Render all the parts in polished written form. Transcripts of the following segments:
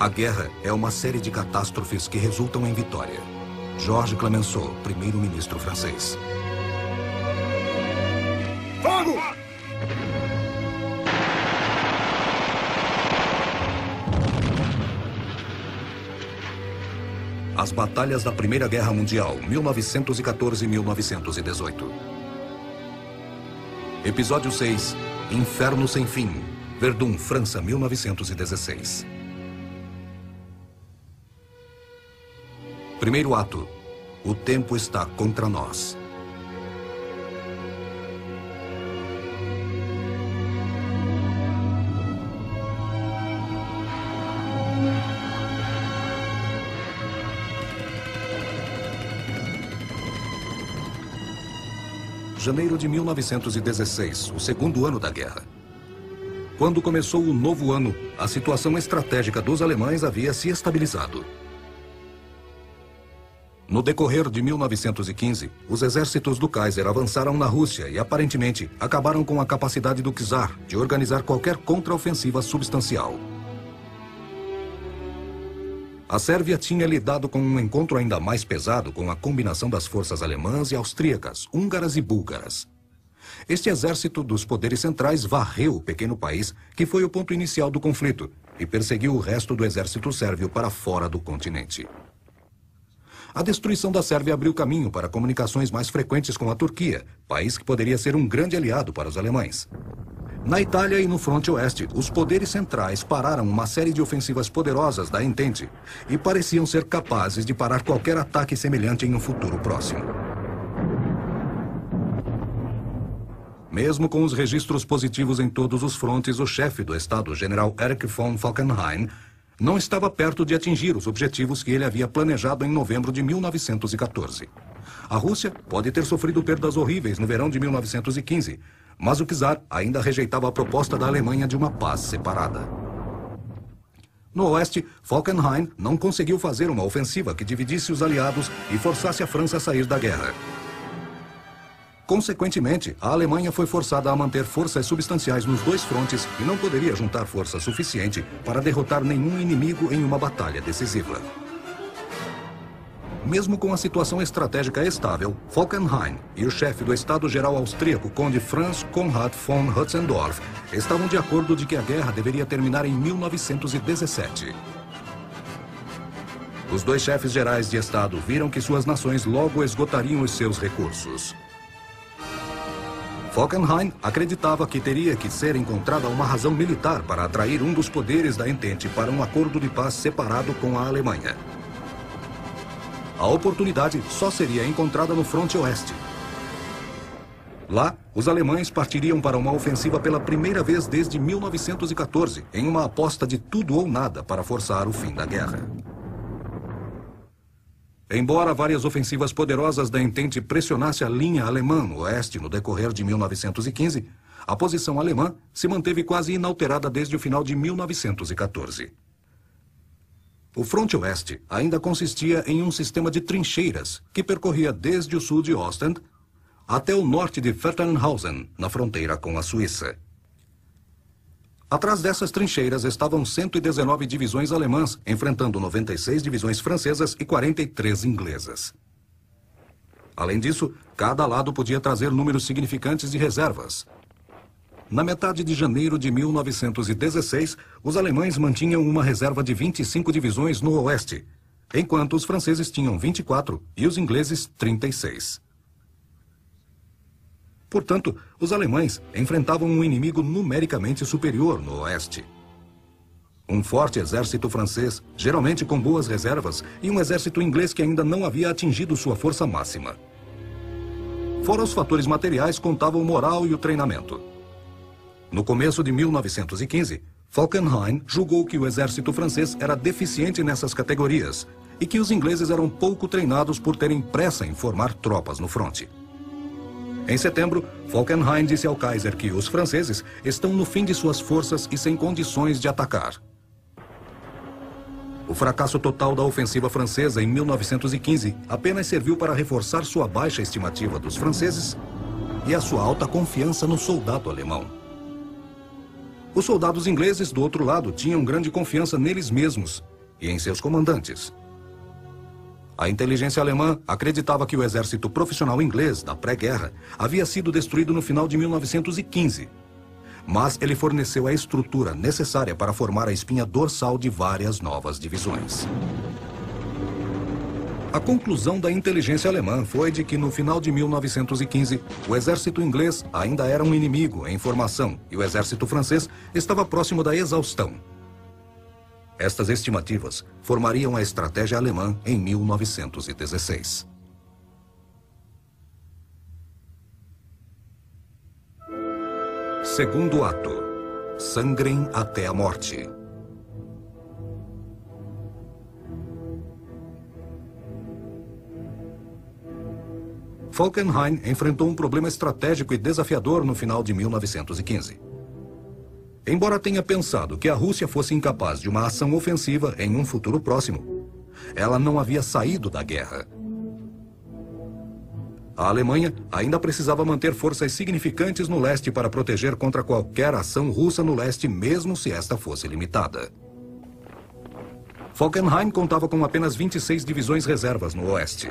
A guerra é uma série de catástrofes que resultam em vitória. Georges Clemenceau, primeiro-ministro francês. Fogo! As batalhas da Primeira Guerra Mundial, 1914 e 1918. Episódio 6, Inferno Sem Fim, Verdun, França, 1916. Primeiro ato. O tempo está contra nós. Janeiro de 1916, o segundo ano da guerra. Quando começou o novo ano, a situação estratégica dos alemães havia se estabilizado. No decorrer de 1915, os exércitos do Kaiser avançaram na Rússia e, aparentemente, acabaram com a capacidade do czar de organizar qualquer contraofensiva substancial. A Sérvia tinha lidado com um encontro ainda mais pesado com a combinação das forças alemãs e austríacas, húngaras e búlgaras. Este exército dos poderes centrais varreu o pequeno país, que foi o ponto inicial do conflito, e perseguiu o resto do exército sérvio para fora do continente. A destruição da Sérvia abriu caminho para comunicações mais frequentes com a Turquia, país que poderia ser um grande aliado para os alemães. Na Itália e no fronte oeste, os poderes centrais pararam uma série de ofensivas poderosas da Entente e pareciam ser capazes de parar qualquer ataque semelhante em um futuro próximo. Mesmo com os registros positivos em todos os frontes, o chefe do Estado, general Erich von Falkenhayn, não estava perto de atingir os objetivos que ele havia planejado em novembro de 1914. A Rússia pode ter sofrido perdas horríveis no verão de 1915, mas o czar ainda rejeitava a proposta da Alemanha de uma paz separada. No oeste, Falkenhayn não conseguiu fazer uma ofensiva que dividisse os aliados e forçasse a França a sair da guerra. Consequentemente, a Alemanha foi forçada a manter forças substanciais nos dois frontes e não poderia juntar força suficiente para derrotar nenhum inimigo em uma batalha decisiva. Mesmo com a situação estratégica estável, Falkenhayn e o chefe do Estado-Geral austríaco, conde Franz Conrad von Hötzendorf, estavam de acordo de que a guerra deveria terminar em 1917. Os dois chefes gerais de Estado viram que suas nações logo esgotariam os seus recursos. Falkenhayn acreditava que teria que ser encontrada uma razão militar para atrair um dos poderes da Entente para um acordo de paz separado com a Alemanha. A oportunidade só seria encontrada no fronte oeste. Lá, os alemães partiriam para uma ofensiva pela primeira vez desde 1914, em uma aposta de tudo ou nada para forçar o fim da guerra. Embora várias ofensivas poderosas da Entente pressionassem a linha alemã no oeste no decorrer de 1915, a posição alemã se manteve quase inalterada desde o final de 1914. O fronte oeste ainda consistia em um sistema de trincheiras que percorria desde o sul de Ostend até o norte de Fetternhausen, na fronteira com a Suíça. Atrás dessas trincheiras estavam 119 divisões alemãs, enfrentando 96 divisões francesas e 43 inglesas. Além disso, cada lado podia trazer números significantes de reservas. Na metade de janeiro de 1916, os alemães mantinham uma reserva de 25 divisões no oeste, enquanto os franceses tinham 24 e os ingleses 36. Portanto, os alemães enfrentavam um inimigo numericamente superior no oeste. Um forte exército francês, geralmente com boas reservas, e um exército inglês que ainda não havia atingido sua força máxima. Fora os fatores materiais, contavam o moral e o treinamento. No começo de 1915, Falkenhayn julgou que o exército francês era deficiente nessas categorias e que os ingleses eram pouco treinados por terem pressa em formar tropas no fronte. Em setembro, Falkenhayn disse ao Kaiser que os franceses estão no fim de suas forças e sem condições de atacar. O fracasso total da ofensiva francesa em 1915 apenas serviu para reforçar sua baixa estimativa dos franceses e a sua alta confiança no soldado alemão. Os soldados ingleses, do outro lado, tinham grande confiança neles mesmos e em seus comandantes. A inteligência alemã acreditava que o exército profissional inglês da pré-guerra havia sido destruído no final de 1915, mas ele forneceu a estrutura necessária para formar a espinha dorsal de várias novas divisões. A conclusão da inteligência alemã foi de que no final de 1915, o exército inglês ainda era um inimigo em formação e o exército francês estava próximo da exaustão. Estas estimativas formariam a estratégia alemã em 1916. Segundo ato. Sangrem até a morte. Falkenhayn enfrentou um problema estratégico e desafiador no final de 1915. Embora tenha pensado que a Rússia fosse incapaz de uma ação ofensiva em um futuro próximo, ela não havia saído da guerra. A Alemanha ainda precisava manter forças significantes no leste para proteger contra qualquer ação russa no leste, mesmo se esta fosse limitada. Falkenhayn contava com apenas 26 divisões reservas no oeste.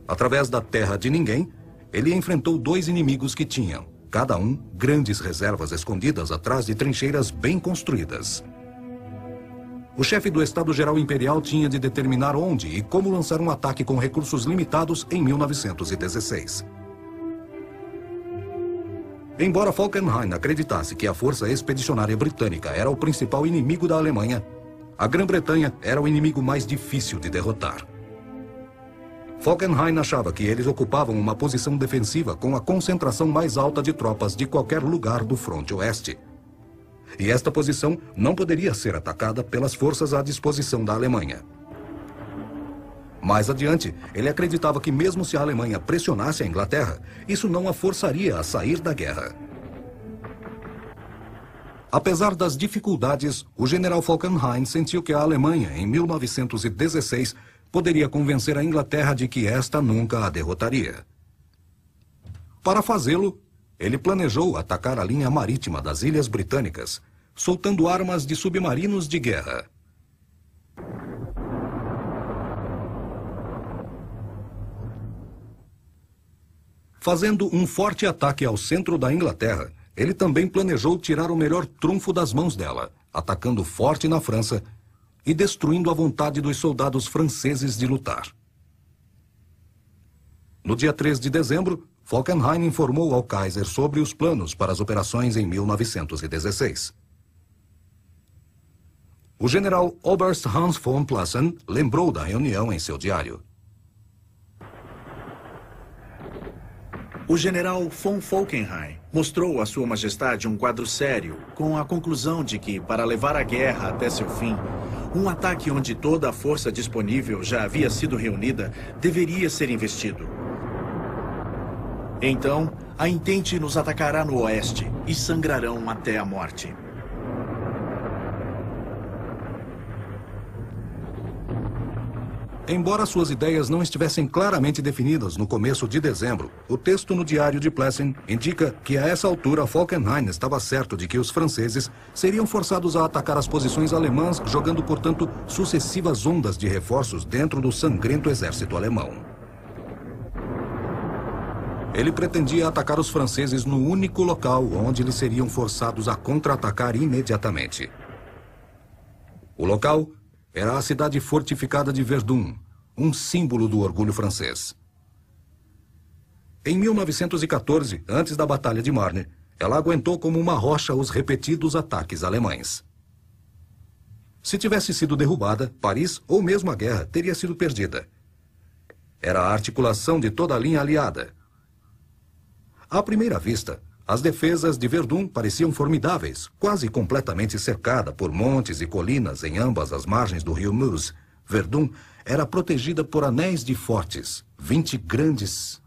Através da terra de ninguém, ele enfrentou dois inimigos que tinham, cada um, grandes reservas escondidas atrás de trincheiras bem construídas. O chefe do Estado-Geral Imperial tinha de determinar onde e como lançar um ataque com recursos limitados em 1916. Embora Falkenhayn acreditasse que a força expedicionária britânica era o principal inimigo da Alemanha, a Grã-Bretanha era o inimigo mais difícil de derrotar. Falkenhayn achava que eles ocupavam uma posição defensiva com a concentração mais alta de tropas de qualquer lugar do fronte oeste. E esta posição não poderia ser atacada pelas forças à disposição da Alemanha. Mais adiante, ele acreditava que mesmo se a Alemanha pressionasse a Inglaterra, isso não a forçaria a sair da guerra. Apesar das dificuldades, o general Falkenhayn sentiu que a Alemanha, em 1916, poderia convencer a Inglaterra de que esta nunca a derrotaria. Para fazê-lo, ele planejou atacar a linha marítima das Ilhas Britânicas, soltando armas de submarinos de guerra. Fazendo um forte ataque ao centro da Inglaterra, ele também planejou tirar o melhor trunfo das mãos dela, atacando forte na França e destruindo a vontade dos soldados franceses de lutar. No dia 3 de dezembro, Falkenhayn informou ao Kaiser sobre os planos para as operações em 1916. O general Oberst Hans von Plassen lembrou da reunião em seu diário. O general von Falkenhayn mostrou a Sua Majestade um quadro sério, com a conclusão de que, para levar a guerra até seu fim, um ataque onde toda a força disponível já havia sido reunida deveria ser investido. Então, a Entente nos atacará no oeste e sangrarão até a morte. Embora suas ideias não estivessem claramente definidas no começo de dezembro, o texto no diário de Plassen indica que a essa altura Falkenhayn estava certo de que os franceses seriam forçados a atacar as posições alemãs, jogando, portanto, sucessivas ondas de reforços dentro do sangrento exército alemão. Ele pretendia atacar os franceses no único local onde eles seriam forçados a contra-atacar imediatamente. O local era a cidade fortificada de Verdun, um símbolo do orgulho francês. Em 1914, antes da Batalha de Marne, ela aguentou como uma rocha os repetidos ataques alemães. Se tivesse sido derrubada, Paris, ou mesmo a guerra, teria sido perdida. Era a articulação de toda a linha aliada. À primeira vista, as defesas de Verdun pareciam formidáveis, quase completamente cercada por montes e colinas em ambas as margens do rio Meuse. Verdun era protegida por anéis de fortes, 20 grandes